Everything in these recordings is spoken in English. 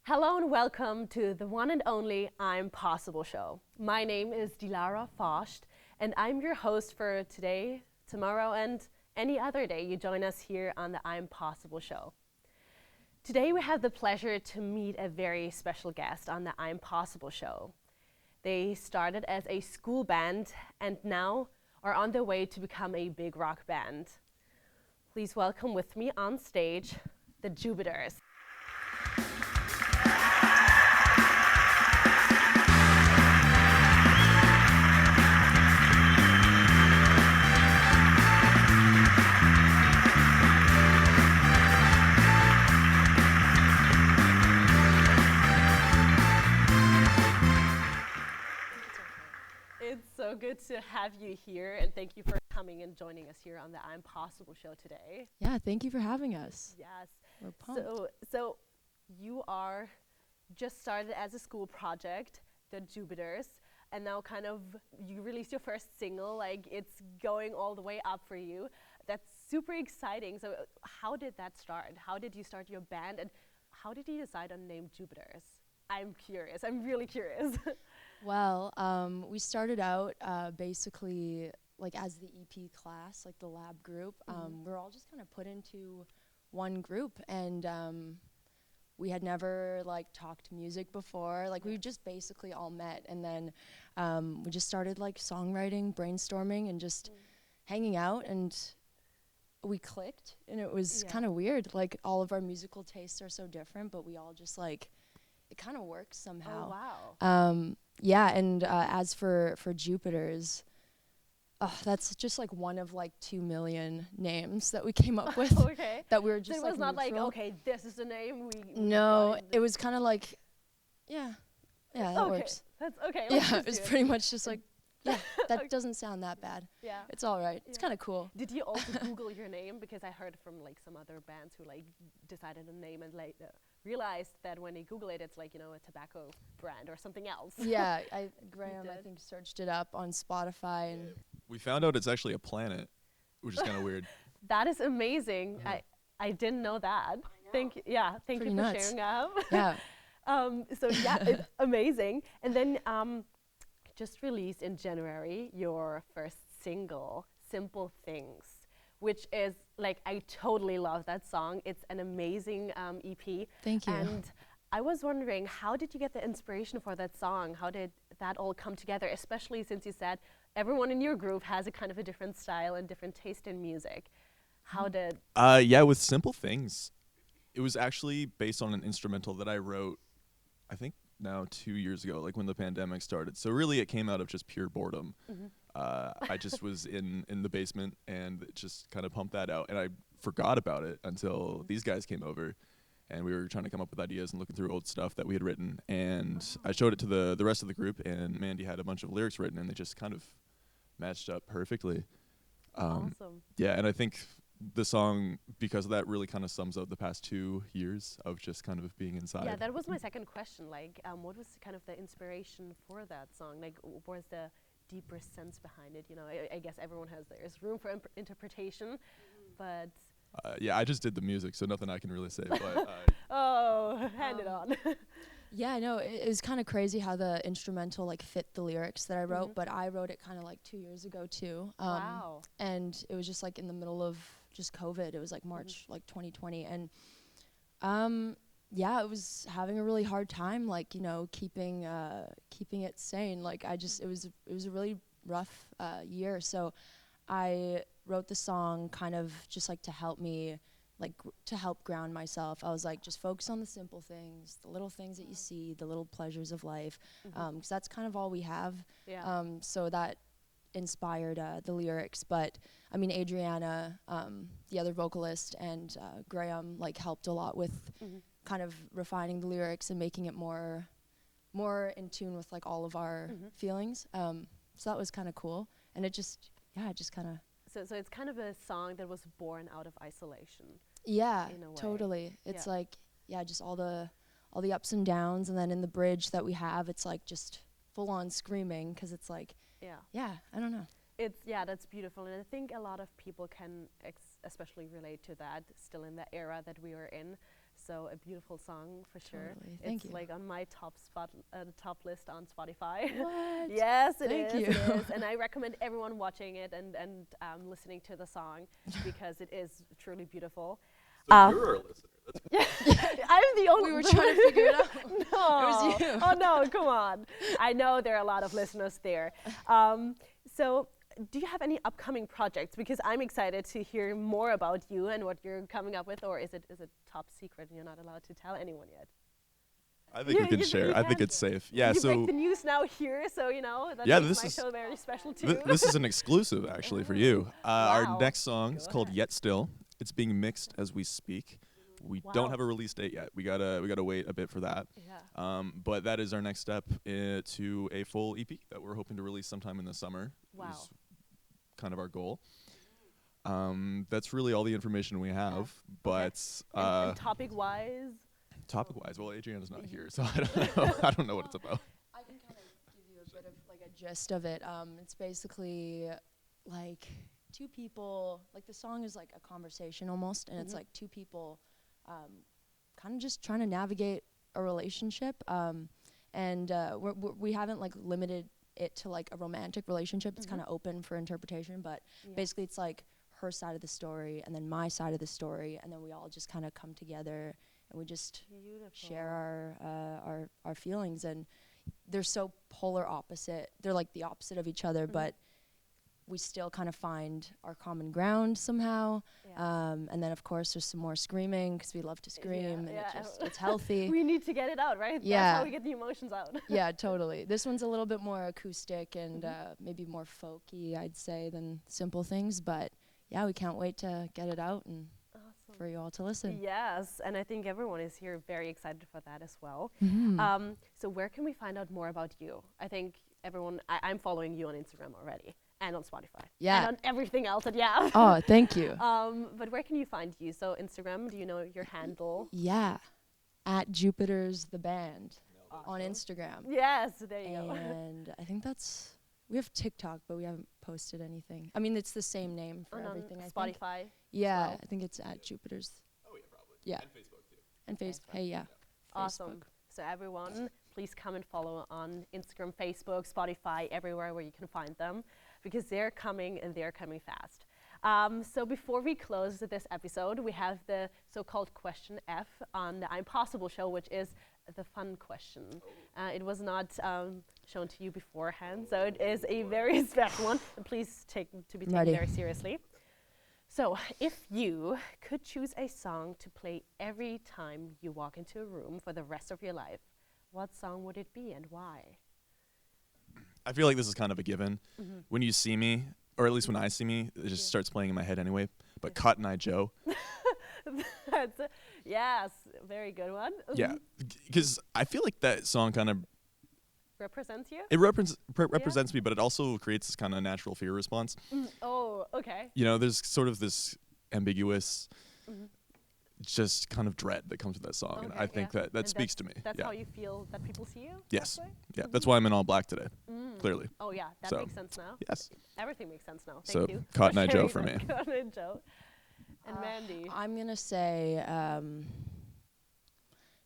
Hello and welcome to the one and only I'm Possible show. My name is Dilara Fosht, and I'm your host for today, tomorrow, and any other day you join us here on the I'm Possible show. Today we have the pleasure to meet a very special guest on the I'm Possible show. They started as a school band and now are on their way to become a big rock band. Please welcome with me on stage the Jupiters. It's so good to have you here, and thank you for coming and joining us here on the I'm Possible show today. Yeah, thank you for having us. Yes. We're pumped. So you are just started as a school project, the Jupiters, and now kind of you released your first single, like it's going all the way up for you. That's super exciting. So how did that start? How did you start your band, and how did you decide on the name Jupiters? I'm curious. I'm really curious. Well, we started out basically like as the EP class, like the lab group. We're all just kind of put into one group, and we had never like talked music before. Like we just basically all met, and then we just started like songwriting, brainstorming, and just hanging out, and we clicked, and it was kind of weird. Like all of our musical tastes are so different, but we all just like it kind of works somehow. Oh wow. Yeah, and as for Jupiters, that's just like one of like 2 million names that we came up with. Okay. That we were So just it like was not like, neutral. okay, this is the name we No, got it was kind of like, yeah, that okay. works. That's okay. Yeah, let's it was just do pretty much just like, yeah, that Okay. doesn't sound that bad. Yeah. It's all right. It's Yeah. kind of cool. Did you also Google your name? Because I heard from like some other bands who like decided a name and like realized that when they Google it, it's like, you know, a tobacco brand or something else. Yeah, Graham, I did? think, searched it up on Spotify, and We found out it's actually a planet, which is kind of weird. That is amazing. I didn't know that. Thank you Pretty for nuts. sharing that. yeah. So yeah, it's amazing. And then just released in January your first single, Simple Things, which is like, I totally love that song. It's an amazing EP. Thank you. And I was wondering, how did you get the inspiration for that song? How did that all come together? Especially since you said everyone in your group has a kind of a different style and different taste in music. How did? Yeah, with Simple Things, it was actually based on an instrumental that I wrote, I think now 2 years ago, like when the pandemic started. So really it came out of just pure boredom. I just was in the basement and just kind of pumped that out. And I forgot about it until these guys came over. And we were trying to come up with ideas and looking through old stuff that we had written. And I showed it to the rest of the group, and Mandy had a bunch of lyrics written, and they just kind of matched up perfectly. Awesome. Yeah, and I think the song, because of that, really kind of sums up the past 2 years of just kind of being inside. Yeah, that was my second question. Like, what was kind of the inspiration for that song? Like, what was the deeper sense behind it? You know, I guess everyone has there's room for interpretation, but Yeah, I just did the music, so nothing I can really say. But oh, hand it on. Yeah, no, it was kind of crazy how the instrumental like fit the lyrics that I wrote, but I wrote it kind of like 2 years ago too. Wow. And it was just like in the middle of just COVID. It was like March like 2020, and yeah, it was having a really hard time, like, you know, keeping it sane. Like it was a really rough year. So I wrote the song kind of just like to help me, like to help ground myself. I was like, just focus on the simple things, the little things that you see, the little pleasures of life, 'cause that's kind of all we have. Yeah. So that inspired the lyrics. But I mean, Adriana, the other vocalist, and Graham like helped a lot with kind of refining the lyrics and making it more in tune with like all of our feelings. So that was kind of cool, and it just kind of So it's kind of a song that was born out of isolation. yeah, in a way. totally. It's Yeah. like just all the ups and downs, and then in the bridge that we have, it's like just full on screaming, because it's like Yeah. I don't know. That's beautiful, and I think a lot of people can especially relate to that still in the era that we are in. So a beautiful song for sure. Totally. Thank It's you. like on my top list on Spotify. What? Yes, it Thank is. you. It is. And I recommend everyone watching it and listening to the song because it is truly beautiful. So you're our listener. That's I'm the only. We were trying to figure it out. No. It was you. Oh no! Come on. I know there are a lot of listeners there. So, do you have any upcoming projects? Because I'm excited to hear more about you and what you're coming up with, or is it top secret and you're not allowed to tell anyone yet? I think we can share. I think it's safe. Yeah. You break So the news now here, so you know that Yeah, makes this my is- show very special too. this is an exclusive actually for you. Wow. Our next song is Go called ahead. Yet Still. It's being mixed as we speak. We Wow. don't have a release date yet. We gotta wait a bit for that. Yeah. But that is our next step to a full EP that we're hoping to release sometime in the summer. Wow. Is kind of our goal. That's really all the information we have. But And topic-wise, topic-wise, well, Adriana's not here, so I don't know. I don't know what it's about. I can kind of give you a bit of like a gist of it. It's basically like two people, like the song is like a conversation almost, and it's like two people kind of just trying to navigate a relationship. And we haven't like limited it to like a romantic relationship. It's kind of open for interpretation, but basically it's like her side of the story and then my side of the story, and then we all just kind of come together and we just beautiful. share our feelings. And they're so polar opposite. They're like the opposite of each other, but we still kind of find our common ground somehow. Yeah. And then of course there's some more screaming because we love to scream, and yeah. it's healthy. We need to get it out, right? Yeah. That's how we get the emotions out. Yeah, totally. This one's a little bit more acoustic and maybe more folky, I'd say, than Simple Things. But yeah, we can't wait to get it out and Awesome. for you all to listen. Yes, and I think everyone is here very excited for that as well. Mhm. So where can we find out more about you? I think everyone, I'm following you on Instagram already and on Spotify. Yeah. And on everything else that, yeah. Oh, thank you. But where can you find you? So Instagram, do you know your handle? Yeah, at Jupiter's the band on Instagram. Yes, there you go. And I think we have TikTok, but we haven't posted anything. I mean, it's the same name for And on everything, I think. Spotify. Yeah, well. I think it's at Jupiter's. Oh yeah, probably. Yeah. And Facebook too. And Facebook. Hey, yeah. Awesome. Facebook. So everyone, please come and follow on Instagram, Facebook, Spotify, everywhere where you can find them, because they're coming and they're coming fast. So before we close this episode, we have the so-called question F on the I'm Possible show, which is the fun question. It was not shown to you beforehand, so it is a very special one. And please be taken Ready. very seriously. So, if you could choose a song to play every time you walk into a room for the rest of your life, what song would it be and why? I feel like this is kind of a given. When you see me, or at least when I see me, it just starts playing in my head anyway. But Cotton Eye Joe, That's yes, very good one. yeah, because I feel like that song kind of Represents you? it represents me, but it also creates this kind of natural fear response. Oh, okay. You know, there's sort of this ambiguous, just kind of dread that comes with that song, and Okay, I think yeah. that And speaks to me. That's yeah. how you feel that people see you? Yes. that way? Yeah, that's why I'm in all black today. Clearly. Oh, yeah, that So, makes sense now. Yes. Everything makes sense now. So, Thank you. Cotton Eye Joe sharing for that. me. Cotton Eye Joe. And Mandy. I'm going to say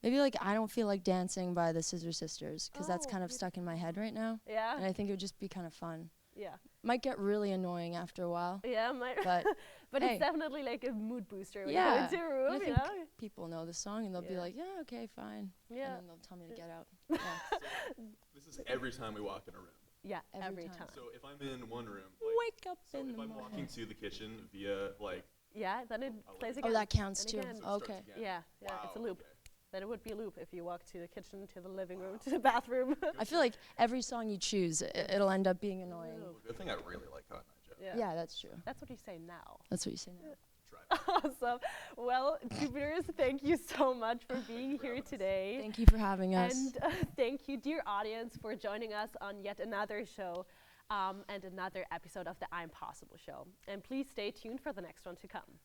maybe like I Don't Feel Like Dancing by the Scissor Sisters, because that's Oh, kind of stuck in my head right now. Yeah? And I think it would just be kind of fun. Yeah. Might get really annoying after a while, Yeah, but but hey. it's definitely like a mood booster when Yeah. you go into a room, I you think know? people know the song and they'll be Yeah. like, yeah, okay, fine. Yeah. And then they'll tell me to get out. Yeah. This is every time we walk in a room. Yeah, Every every time. time. So if I'm in one room, Wake up so in if the I'm morning. walking to the kitchen via like Yeah, then it plays Oh, again. that counts and too. again. Okay. Yeah, it's a Wow, loop. okay. Then it would be a loop if you walk to the kitchen, to the living room, to the bathroom. I feel like every song you choose, it'll end up being annoying. Ooh. Good thing I really like Cotton Eye Joe. Yeah. Yeah, that's true. That's what you say now. That's what you say now. Awesome. Well, Jupiters, thank you so much for being here today. Thank you for having us. And thank you, dear audience, for joining us on yet another show and another episode of the I'm Possible show. And please stay tuned for the next one to come.